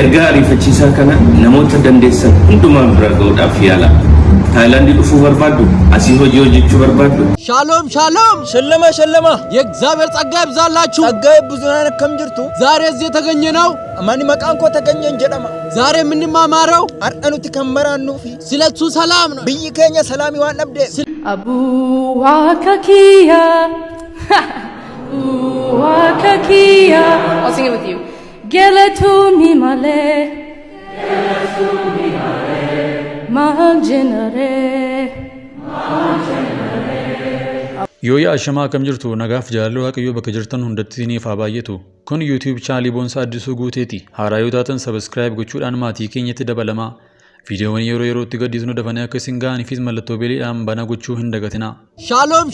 Erga ariifachiisaa kana namoota dandeessan hundumaan bira ga'uudhaaf yaala. ታይላንድ ዱፉ በርባዱ አሲሆ ጂዮጂቹ በርባዱ ሻሎም ሻሎም ሸለማ የእግዚአብሔር ጸጋ ይብዛላችሁ ጸጋ ይብዙናን ከምጅርቱ ዛሬ እዚህ የተገኘነው ማን መቃንኮ ተገኘን ጀደማ ዛሬ የምንማማረው አርአኑት ከመራኑ ፊ ስለሱ ሰላም ነው ብይከኛ ሰላም ይዋን አብደ አቡ ዋከኪያ ዋከኪያ I'll sing it with you ገለቱ ሚማለ Yooyaa ashamaa akkam jirtu nagaaf jaalalli waaqayyoo bakka jirtan hundatti isiniif haa baay'atu. Kun YouTube channel Boonsaa Addisuu Guuteeti. Haaraa yoo taatan subscribe gochuudhaan maatii keenyatti dabalamaa. Viidiyoowwan yerootti gadhiisnu dafanii akka isin ga'aniifis mallattoo beeliidhaan bana gochuu hin dagatinaa. ሻሎም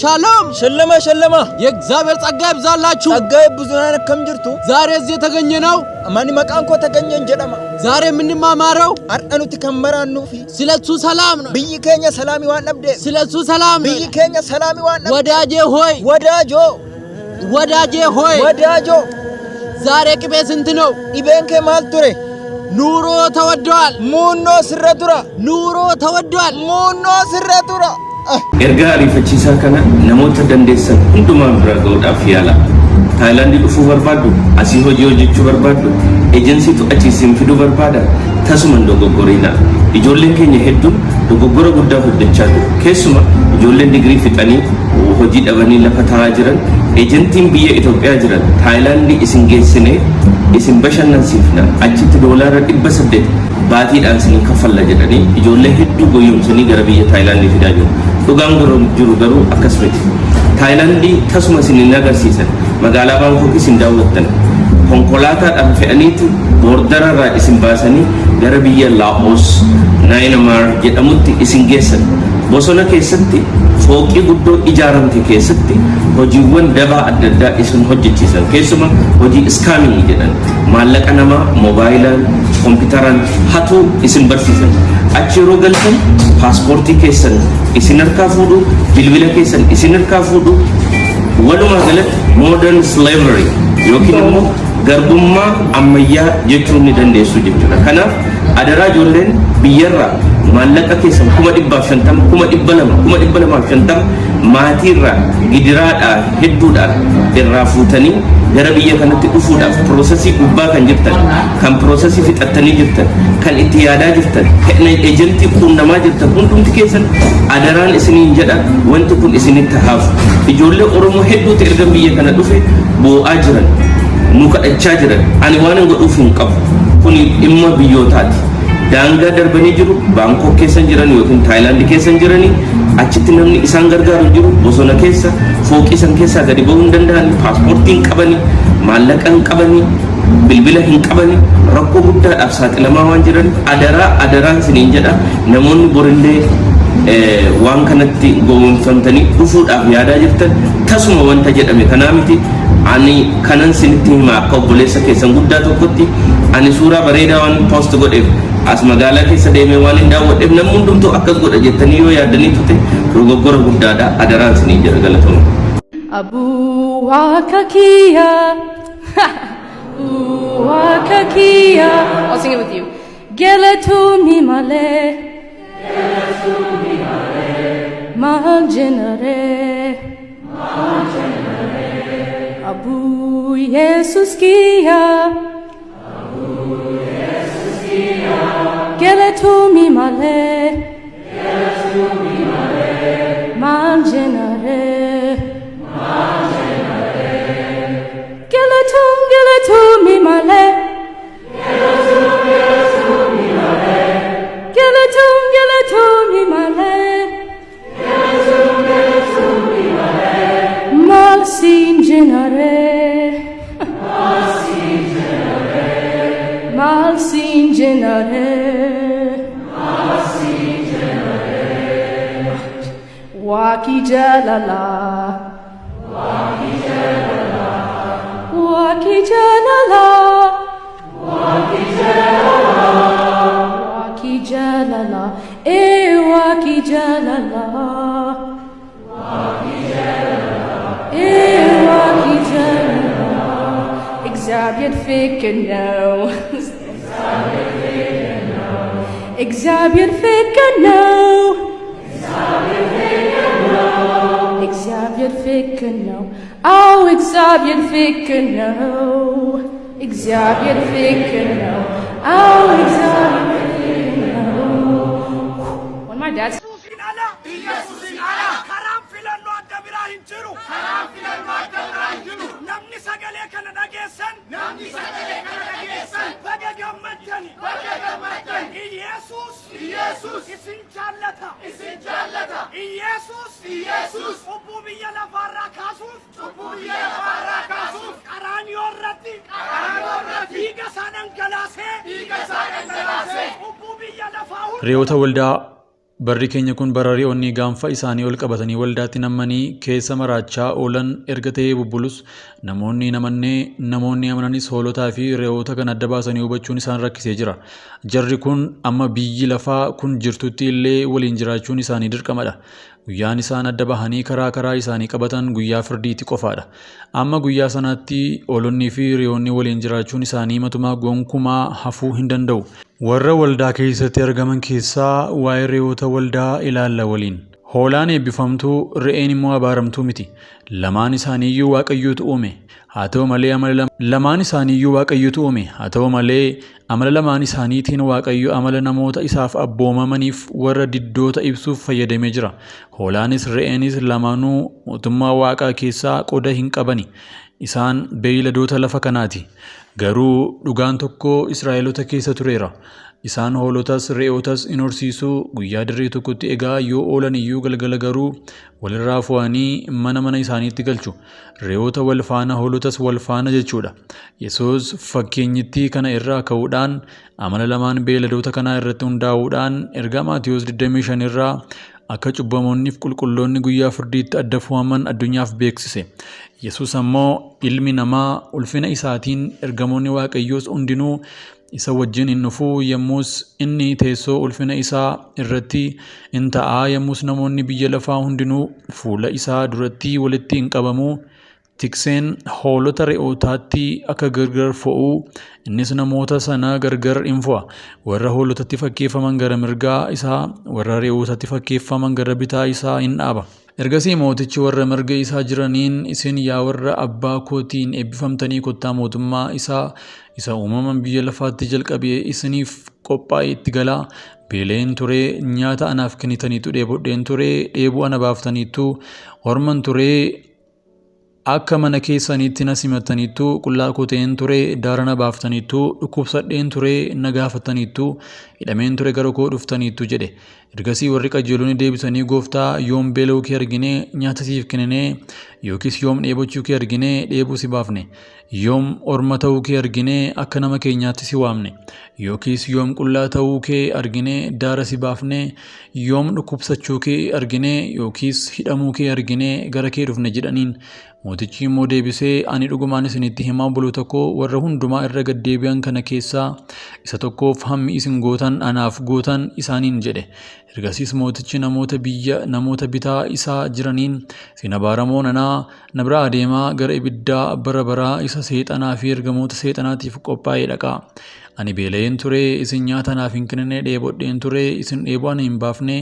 ሸለማ የእግዚአብሔር ጸጋ ይብዛላችሁ ጸጋ ይብዙናን ከምጅርቱ ዛሬ እዚህ የተገኘነው ማን መቃንኮ ተገኘን ጀደማ ዛሬ የምንማማረው አርአኑት ከመራኑ ፊ ስለሱ ሰላም ነው ብይከኛ ሰላም ይዋን አብደ ስለሱ ሰላም ነው ብይከኛ ሰላም ይዋን ወዳጄ ሆይ ወዳጆ ዛሬ ቅቤ ስንት ነው ኢቤንከ ማልቱሬ ኑሮ ተወዷል ሙኖ ስረቱራ ኑሮ ተወዷል ሙኖ ስረቱራ erga ariifachiisaa kana namoota dandeessan hundumaan bira ga'uudhaaf yaala. Taayilandi dhufuu barbaaddu asii hojii hojjechuu barbaaddu ejensiitu achi isin fiduu barbaada tasuma dogoggoriina. Ijoolleen keenya hedduun dogoggora guddaa hojjechaa jiru. Keessuma ijoolleen digirii fixanii hojii dhabanii lafa taa'aa jiran ejentiin biyya Itoophiyaa jiran Taayilandi isin geessinee isin bashannansiifna achitti doolaara 800 baatiidhaan isin kaffalla jedhanii ijoollee hedduu goyoomsanii gara biyya Taayilandi fidaa jiru. Dhugaan jiru garuu akkas miti. Taayilandi tasuma isin agarsiisan magaalaa Baangkook isin daawwattan konkolaataadhaan fe'aniitu boordararraa isin baasanii gara biyya Laos Myanmar jedhamutti isin geessan. Bosona keessatti fooqii guddoo ijaaramte keessatti hojiiwwan dabaa adda addaa isin hojjechiisan keessuma hojii iskaamii jedhan maallaqa namaa moobaayilaan kompiitaraan hatuu isin barsiisan. Achi yeroo galtan paaspoortii keessan isin harkaa fuudhu bilbila keessan isin harkaa fuudhu walumaa galatti modern slavery yookiin immoo garbummaa ammayyaa jechuun ni dandeessu jechuudha. Kanaaf adaraa ijoolleen biyyarraa maallaqa keessan 250,250 maatiirraa gidiraadhaa hedduudhaan irraa fuutanii gara biyya kanatti dhufuudhaaf piroosesii gubbaa kan jirtan kan piroosesii fixattanii jirtan kan itti yaadaa jirtan kan ejentii qunnamaa jirtan hundumti keessan adaraan isiniin jedha wanti kun isinitti haafu. Ijoollee Oromoo hedduutu erga biyya kana dhufe boo'aa jiran nu kadhachaa jiran ani waan godhuuf hin qabu kun dhimma biyyootaati. Daangaa darbanii jiru Baangkook keessan jiran yookiin Taayilandi keessan jiranii achitti namni isaan gargaaru jiru bosona keessa fooqii san keessaa gadi ba'uu hin danda'an paaspoortii hin qabanii maallaqa hin qabanii bilbila hin qabanii rakkoo guddaadhaaf saaxilamaa waan jiran adaraan isiniin jedha namoonni borillee waan kanatti gowwoomfamtanii dhufuudhaaf yaadaa jirtan tasuma wanta jedhame kanaa miti. Ani kanan sinitti hima akka obboleessa keessan guddaa tokkotti ani suuraa bareedaa waan poost godheef as magaalaa keessa deemee waan hin daawwadheef namni hundumtuu akkas godha jettanii yoo yaadanii turte dogoggora guddaadha adaraan isinii jedha galatooma. Abu Wakakia Wakakia I'll sing it with you Geletu mimale Mahanjenare Abu Jesus kia Geletu mimale Manjenare Geletu mimale Geletu mimale Malsinjenare Waki jalala Waki jalala Exabyet fikeno. Exabyet fikeno. Exabyet fikeno. Oh, exabyet fikeno. Exabyet fikeno. Oh, exabyet fikeno. When my dad's Re'oota waldaa barri keenya kun bara re'oonni gaanfa isaanii ol qabatanii waldaatti nammanii keessa maraachaa oolan erga ta'ee bubbulus namoonni amananis hoolotaa fi re'oota kan adda baasanii hubachuun isaan rakkisee jira. Jarri kun amma biyyi lafaa kun jirtutti illee waliin jiraachuun isaanii dirqamadha. Guyyaan isaan adda bahanii karaa isaanii qabatan guyyaa firdiitti qofaadha. Amma guyyaa sanaatti hoolonnii fi re'oonni waliin jiraachuun isaanii matumaa gonkumaa hafuu hin danda'u. Warra waldaa keessatti argaman keessaa waa'ee re'oota waldaa ilaalla waliin. Hoolaan eebbifamtuu, re'een immoo abaaramtuu miti. Lamaan isaaniiyyuu Waaqayyotu uume. Haa ta'u malee amala lamaan isaaniitiin Waaqayyo amala namoota isaaf abboomamaniif warra diddoota ibsuuf fayyadamee jira. Hoolaanis re'eenis lamaanuu mootummaa Waaqaa keessaa qooda hin qabani. Isaan beeyladoota lafa kanaati. Garuu dhugaan tokko Israa'eloota keessa tureera. Isaan hoolotas re'ootas in horsiisuu guyyaa dirree tokkotti egaa yoo oolan iyyuu galgala garuu walirraa fo'anii mana isaaniitti galchu. Re'oota wal faana hoolotas wal faana jechuudha. Yesuus fakkeenyittii kana irraa ka'uudhaan amala lamaan beeyladoota kanaa irratti hundaa'uudhaan ergaa Maatiyos 25 irraa akka cubbamoonniif qulqulloonni guyyaa firdiitti adda fo'aman addunyaaf beeksise. Yesuus ammoo ilmi namaa ulfina isaatiin ergamoonni Waaqayyoos hundinuu isa wajjin hin dhufuu yommus inni teessoo ulfina isaa irratti in ta'aa yommus namoonni biyya lafaa hundinuu fuula isaa duratti walitti hin qabamuu tikseen hoolota re'ootaatti akka gargar fo'uu innis namoota sana gargar in fo'a. Warra hoolotatti fakkeeffaman gara mirgaa isaa warra re'ootatti fakkeeffaman gara bitaa isaa in dhaaba. Ergasii mootichi warra mirga isaa jiraniin isin yaa warra abbaa kootiin eebbifamtanii kottaa mootummaa isaa isa uumaman biyya lafaatti jalqabee isiniif qophaa'e itti galaa. Beeleen ture nyaata anaaf kennitaniitu dheebodheen ture dheebuu ana baaftaniitu horman ture akka mana keessaniitti na simataniitu qullaa koteen ture daarana baaftaniitu dhukkubsadheen ture na gaafataniitu hidhameen ture gara koo dhuftaniitu jedhe. Ergasii warri qajeelonni deebisanii gooftaa yoom beela'uu kee argine nyaata siif kennine yookiis yoom dheebochuu kee argine dheebuu si baafne yoom orma ta'uu kee argine akka nama keenyaatti si waamne yookiis yoom qullaa ta'uu kee argine daara si baafne yoom dhukkubsachuu kee argine yookiis hidhamuu kee argine gara kee dhufne jedhaniin. Mootichi immoo deebisee ani dhugumaan isinitti himaa obboloota koo warra hundumaa irra gaddeebi'an kana keessaa isa tokkoof hammi isin gootan anaaf gootan isaaniin jedhe. Ergasiis mootichi namoota bitaa isaa jiraniin isin abaaramoo nanaa na biraa adeemaa gara ibiddaa bara baraa isa seexanaa fi ergamoota seexanaatiif qophaa'ee dhaqaa. Ani beela'een ture isin nyaata naaf hin kennine dheebodheen ture isin dheebuu ana hin baafne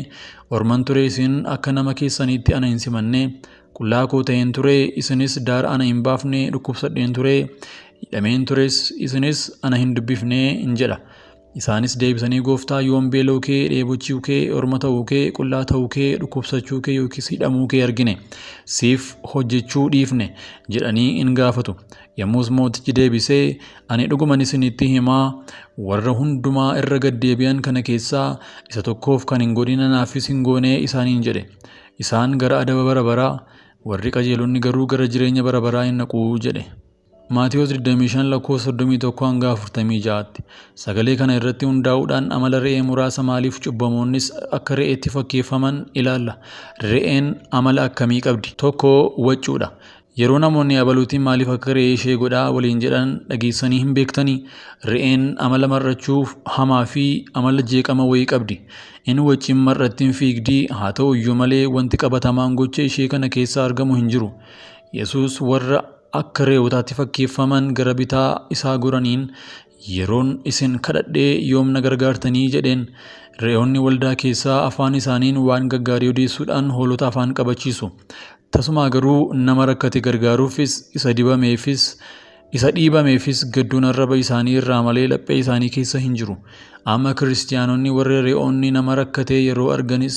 orman ture isin akka nama keessaniitti ana hin simanne. Qullaa koo ta'een ture isinis daara ana hin baafne dhukkubsadheen ture hidhameen tures isinis ana hin dubbifne in jedha. Isaanis deebisanii gooftaa yoom beela'uu kee dheebochuu kee orma ta'uu kee qullaa ta'uu kee dhukkubsachuu kee yookiis hidhamuu kee argine siif hojjechuu dhiifne jedhanii in gaafatu. Yommus mootichi deebisee ani dhuguman isinitti himaa warra hundumaa irra gaddeebi'an kana keessaa isa tokkoof kan hin godhin anaafis hin goone isaaniin jedhe. Isaan gara adaba bara baraa warri qajeelonni garuu gara jireenya bara baraa hin naquu jedhe. Maatiyos 25 lakkoofsa 31 hanga 46tti. Sagalee kana irratti hundaa'uudhaan amala re'ee muraasa maaliif cubbamoonnis akka re'eetti fakkeeffaman ilaalla. Re'een amala akkamii qabdi? Tokko waccuudha. Yeroo namoonni abaluutiin maaliif akka re'ee ishee godhaa waliin jedhan dhageessanii hin beektanii? Re'een amala marrachuuf hamaa fi amala jeeqama wayii qabdi. Inni wacciin marrattiin fiigdii haa ta'u iyyuu malee wanti qabatamaan gocha ishee kana keessaa argamu hin jiru. Yesuus warra akka re'ootaatti fakkeeffaman gara bitaa isaa goraniin yeroon isin kadhadhee yoomna gargaartanii jedheen. Re'oonni waldaa keessaa afaan isaaniin waan gaggaarii odeessuudhaan hoolota afaan qabachiisu. Tasuma garuu nama rakkate gargaaruufis isa dhiibameefis gadduun arraba isaanii irraa malee laphee isaanii keessa hin jiru. Amma kiristaanonni warri re'oonni nama rakkatee yeroo arganis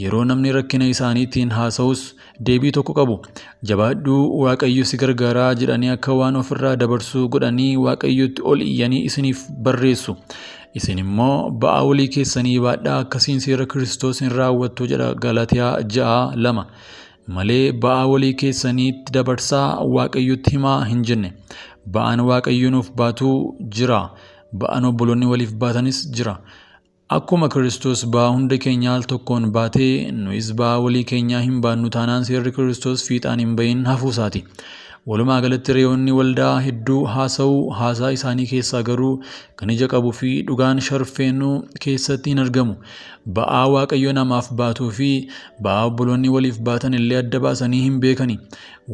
yeroo namni rakkina isaaniitiin haasa'us deebii tokko qabu. Jabaadhuu Waaqayyo si gargaaraa jedhanii akka waan ofirraa dabarsuu godhanii Waaqayyotti ol iyyanii isiniif barreessu. Isin immoo ba'aa walii keessanii baadhaa akkasiin seera Kiristoos hin raawwattu jedha Galaatiyaa 6:2 malee ba'aa walii keessaniitti dabarsaa Waaqayyotti himaa hin jenne. Ba'aan Waaqayyo nuuf baatu jira. Ba'aan obboloonni waliif baatanis jira. Akkuma Kiristoos ba'aa hunda keenya al tokkoon baatee nuyis ba'aa walii keenyaa hin baannu taanaan seerri Kiristoos fiixaan hin bahin hafuusaati. Walumaa galatti re'oonni waldaa hedduu haasaa isaanii keessaa garuu kan ija qabuu fi dhugaan sharfeenuu keessatti hin argamu. Ba'aa Waaqayyo namaaf baatuu fi ba'aa obboloonni waliif baatan illee adda baasanii hin beekani.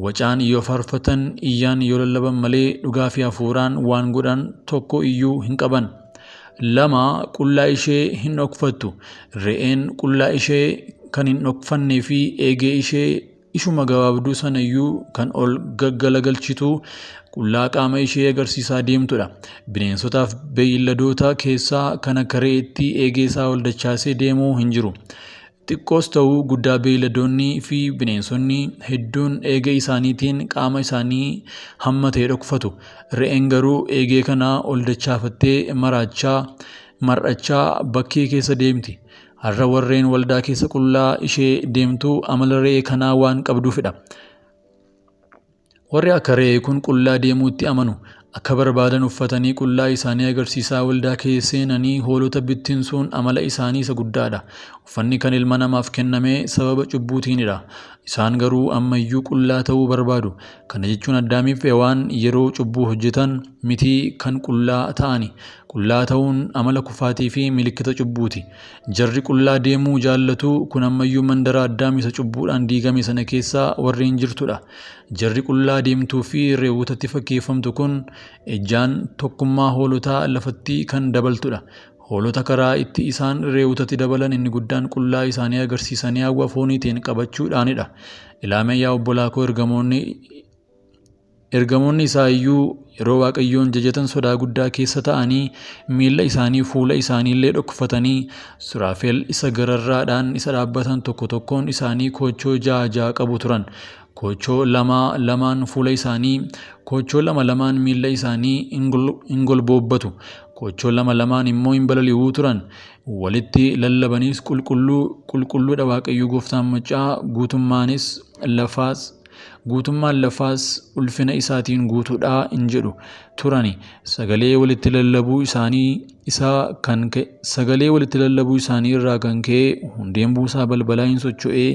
Wacaan yoo faarfatan iyyaan yoo lallaban malee dhugaa fi hafuuraan waan godhan tokko iyyuu hin qaban. 2 qullaa ishee hin dhokfattu. Re'een qullaa ishee kan hin dhokfannee fi eegee ishee ishuma gabaabduu sanayyuu kan ol gaggalagalchitu qullaa qaama ishee agarsiisaa deemtudha. Bineensotaaf beeyladoota keessaa kan akka re'eetti eegee isaa ol dachaasee deemuu hin jiru. Xiqqoos ta'uu guddaa beeyladoonni fi bineensonni hedduun eegee isaaniitiin qaama isaanii hamma ta'e dhokfatu. Re'een garuu eegee kanaa ol dachaafattee mar'achaa bakkee keessa deemti. Har'a warreen waldaa keessa qullaa ishee deemtu amala re'ee kanaa waan qabduufidha. Warri akka re'ee kun qullaa deemuutti amanu akka barbaadan uffatanii qullaa isaanii agarsiisaa waldaa keessa seenanii hoolota bittinsuun amala isaanii isa guddaadha. Uffanni kan ilma namaaf kenname sababa cubbuutiinidha. Isaan garuu ammayyuu qullaa ta'uu barbaadu. Kana jechuun Addaamiif Hewaan yeroo cubbuu hojjetan mitii kan qullaa ta'ani. Qullaa ta'uun amala kufaatii fi milikkita cubbuuti. Jarri qullaa deemuu jaallatu kun ammayyuu mandara Addaam isa cubbuudhaan diigame sana keessaa warreen jirtudha. Jarri qullaa deemtuu fi re'ootatti fakkeeffamtu kun ejjaan tokkummaa hoolotaa lafatti kan dabaltudha. Hoolota karaa itti isaan re'ootatti dabalan inni guddaan qullaa isaanii agarsiisanii hawwa fooniitiin qabachuudhaanidha. Ilaamee yaa obbolaa koo ergamoonni isaa iyyuu yeroo Waaqayyoon jajatan sodaa guddaa keessa ta'anii miilla isaanii fuula isaaniillee dhokfatanii Suraafeel isa gararraadhaan isa dhaabbatan tokko tokkoon isaanii koochoo 6 qabu turan. Koochoo 2 fuula isaanii, koochoo 2 miilla isaanii hin golboobbatu. Koochoo 2 immoo hin balali'uu turan. Walitti lallabaniis qulqulluudha Waaqayyo Gooftaan Maccaa guutummaan lafaas ulfina isaatiin guutuudhaa hin jedhu turani. Sagalee walitti lallabuu isaanii irraa kan ka'e hundeen buusaa balbalaa hin socho'ee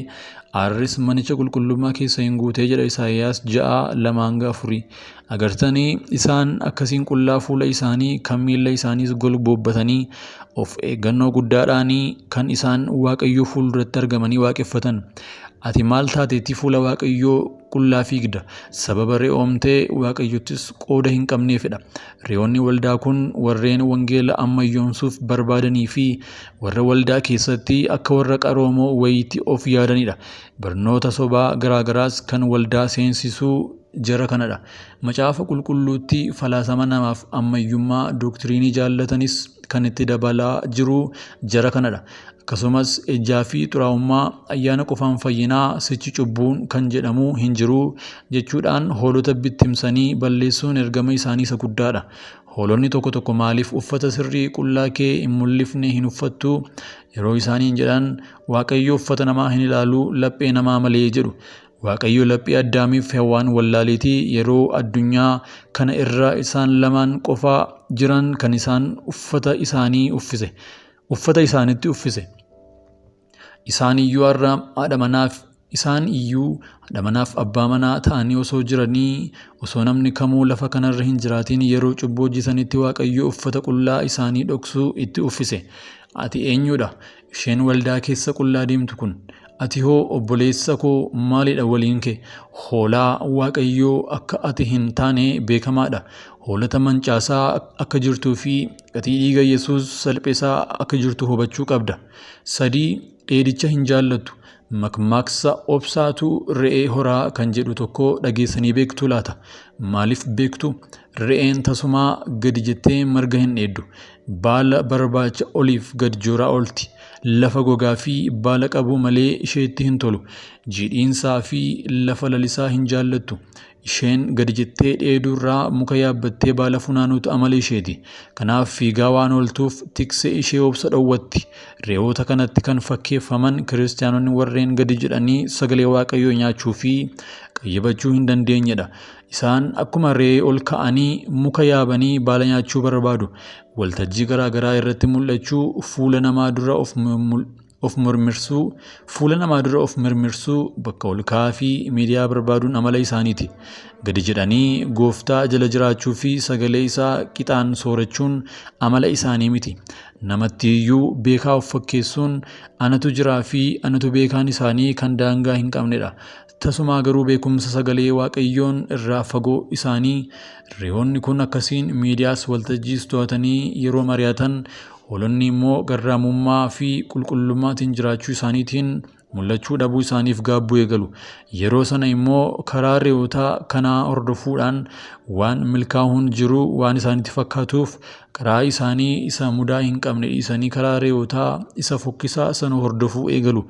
aarris manicha qulqullummaa keessa hin guutee jedha Isaayyaas 6:2-4. Agartanii isaan akkasiin qullaa fuula isaanii kan miilla isaaniis golboobbatanii of eeggannoo guddaadhaanii kan isaan Waaqayyoo fuulduratti argamanii waaqeffatan. Ati maal taateetti fuula Waaqayyoo qullaa fiigda? Sababa re'oomtee Waaqayyottis qooda hin qabneefidha. Re'oonni waldaa kun warreen wangeela ammayyoomsuuf barbaadanii fi warra waldaa keessatti akka warra qaroomoo wayiitti of yaadanidha. Barnoota sobaa garaagaraas kan waldaa seensisuu jara kanadha. Macaafa qulqulluutti falaasama namaaf ammayyummaa doktiriinii jaallatanis kan itti dabalaa jiru jara kanadha. Akkasumas ejjaa fi xuraa'ummaa ayyaana qofaan fayyinaa sichi cubbuun kan jedhamu hin jiru jechuudhaan hoolota bittimsanii balleessuun ergama isaanii isa guddaadha. Hoolonni tokko maaliif uffata sirrii qullaa kee hin mul'ifne hin uffattu? Yeroo isaaniin jedhan Waaqayyo uffata namaa hin ilaalu laphee namaa malee jedhu. Waaqayyo laphee Addaamiif Hewaan wallaaleetii yeroo addunyaa kana irra isaan lamaan qofaa jiran kan isaan uffata isaanitti uffise. Isaan iyyuu haadha manaaf abbaa manaa ta'anii osoo jiranii osoo namni kamuu lafa kanarra hin jiraatiin yeroo cubbuu hojjetanitti Waaqayyo uffata qullaa isaanii dhoksuu itti uffise. Ati eenyudha? Isheen waldaa keessa qullaa deemtu kun ati hoo obboleessa koo maalidha waliin kee hoolaa waaqayyoo akka ati hin taane beekamaadha hoolota mancaasaa akka jirtuu fi gatii dhiiga Yesuus salpheessaa akka jirtu hubachuu qabda. 3 dheedicha hin jaallattu makmaaksa obsaatu re'ee horaa kan jedhu tokko dhageessanii beektu laata? Maaliif beektu? Re'een tasumaa gadi jettee marga hin dheeddu. Baala barbaacha oliif gad jooraa oolti. Lafa gogaa fi baala qabu malee isheetti hin tolu. Jiidhiinsaa fi lafa lalisaa hin jaallattu. Isheen gadi jettee dheedurraa muka yaabbattee baala funaanuutu amala isheeti. Kanaaf fiigaa waan ooltuuf tiksee ishee obsa dhowwatti. Re'oota kanatti kan fakkeeffaman kiristaanonni warreen gadi jedhanii sagalee waaqayyoo nyaachuu fi qayyabachuu hin dandeenyedha. Isaan akkuma re'ee ol ka'anii muka yaabanii baala nyaachuu barbaadu. Waltajjii garaagaraa irratti mul'achuu fuula namaa dura of mirmirsuu bakka ol ka'aa fi miidiyaa barbaaduun amala isaaniiti. Gadi jedhanii gooftaa jala jiraachuu fi sagalee isaa qixaan soorachuun amala isaanii miti. Namatti iyyuu beekaa of fakkeessuun anatu jiraa fi anatu beekaan isaanii kan daangaa hin qabnedha. Tasumaa garuu beekumsa sagalee waaqayyoon irraa fagoo isaanii re'oonni kun akkasiin miidiyaas waltajjiis to'atanii yeroo mari'atan hoolonni immoo garraamummaa fi qulqullummaatiin jiraachuu isaaniitiin mul'achuu dhabuu isaaniif gaabbuu eegalu. Yeroo sana immoo karaa re'ootaa kanaa hordofuudhaan waan milkaa'uun jiru waan isaanitti fakkaatuuf karaa isaanii isa mudaa hin qabne dhiisanii karaa re'ootaa isa fokkisaa sana hordofuu eegalu.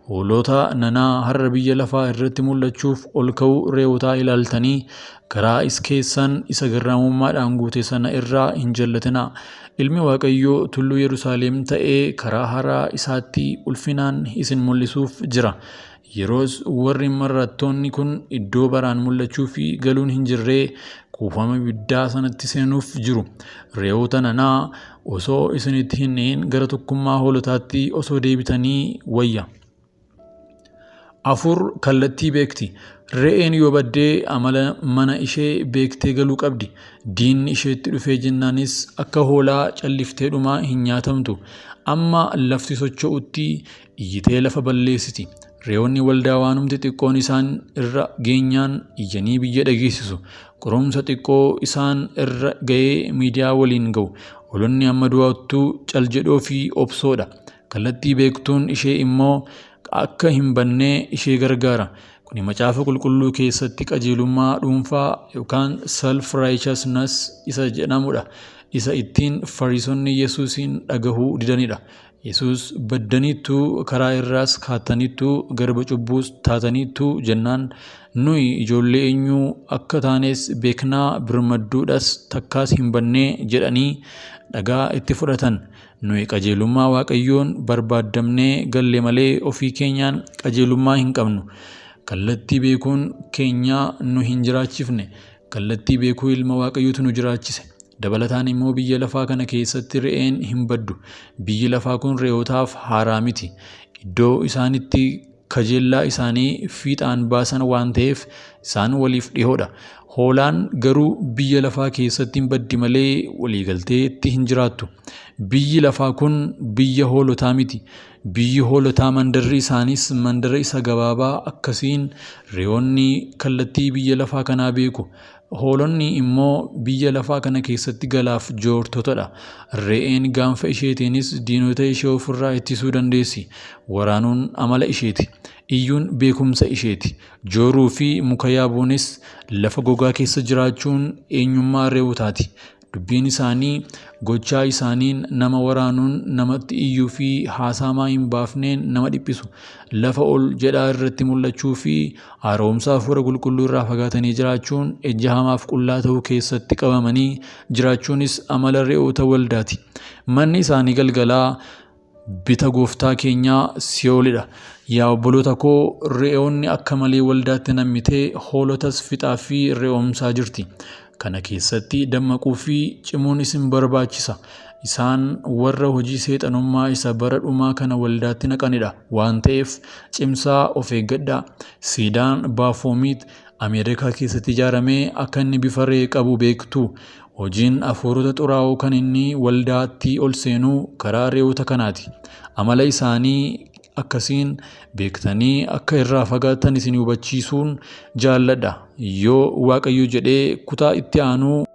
Hoolota nanaa har'a biyya lafaa irratti mul'achuuf ol ka'uu re'ootaa ilaaltanii karaa keessan isa garraamummaadhaan guute sana irraa hin jallatinaa. Ilmi Waaqayyoo tulluu Yerusaalem ta'ee karaa haaraa isaatti ulfinaan isin mul'isuuf jira. Yeroos warri marattoonni kun iddoo baraan mul'achuu fi galuun hin jirree kuufama ibiddaa sanatti seenuuf jiru. Re'oota nanaa osoo isinitti hin dhiin gara tokkummaa hoolotaatti osoo deebitanii wayya. 4 kallattii beekti. Re'een yoo baddee amala mana ishee beektee galuu qabdi. Diinni isheetti dhufee jennaanis akka hoolaa calliftee dhumaa hin nyaatamtu. Amma lafti socho'utti iyyitee lafa balleessiti. Re'oonni waldaa waanumti xiqqoon isaan irra geenyaan iyyanii biyya dhageessisu. Qorumsa xiqqoo isaan irra ga'ee miidiyaa waliin ga'u. Hoolonni amma du'aattuu cal jedhoo fi obsoodha. Kallattii beektuun ishee immoo akka hin bannee ishee gargaara. Kuni macaafa qulqulluu keessatti qajeelummaa dhuunfaa yookaan self righteousness isa jedhamudha. Isa ittiin Fariisonni Yesuusin dhagahuu didanidha. Yesuus baddaniittu karaa irraas kaataniittu garba cubbuus taataniittu jennaan nuyi ijoollee eenyuu akka taanes beeknaa birmadduudhas takkaas hin bannee jedhanii dhagaa itti fudhatan. Nuyi qajeelummaa waaqayyoon barbaaddamnee galle malee ofii keenyaan qajeelummaa hin qabnu. Kallattii beekuun keenyaa nu hin jiraachifne. Kallattii beekuu ilma waaqayyootu nu jiraachise. Dabalataan immoo biyya lafaa kana keessatti re'een hin baddu. Biyyi lafaa kun re'ootaaf haaraa miti. Iddoo isaanitti kajeellaa isaanii fiixaan baasan waan ta'eef isaan waliif dhihoodha. Hoolaan garuu biyya lafaa keessatti hin baddi malee waliigalteetti hin jiraattu. Biyyi lafaa kun biyya hoolotaa miti. Biyyi hoolotaa mandarri isaanis mandara isa gabaabaa akkasiin re'oonni kallattii biyya lafaa kanaa beeku. Hoolonni immoo biyya lafaa kana keessatti galaaf joortotadha. Re'een gaanfa isheetiinis diinota ishee ofirraa ittisuu dandeessi. Waraanuun amala isheeti. Iyyuun beekumsa isheeti. Jooruu fi muka yaabuunis lafa gogaa keessa jiraachuun eenyummaa re'ootaati. Dubbiin isaanii gochaa isaaniin nama waraanuun namatti iyyuu fi haasaamaa hin baafneen nama dhiphisu. Lafa ol jedhaa irratti mul'achuu fi haaromsa hafuura qulqulluu irraa fagaatanii jiraachuun ejja hamaaf qullaa ta'uu keessatti qabamanii jiraachuunis amala re'oota waldaati. Manni isaanii galgalaa bita gooftaa keenyaa Si'oolidha. Yaa obboloota koo re'oonni akka malee waldaatti nammitee hoolotas fixaa fi re'oomsaa jirti. Kana keessatti dammaquu fi cimuun isin barbaachisa. Isaan warra hojii seexanummaa isa bara dhumaa kana waldaatti naqanidha waan ta'eef cimsaa of eeggadhaa. Siidaan Baafoomiit Ameerikaa keessatti ijaaramee akka inni bifa re'ee qabu beektu. Hojiin hafuurota xuraa'oo kan inni waldaatti ol seenuu karaa re'oota kanaati. Amala isaanii akkasiin beektanii akka irraa fagaatan isin hubachiisuun jaalladha. Yoo Waaqayyo jedhee kutaa itti aanu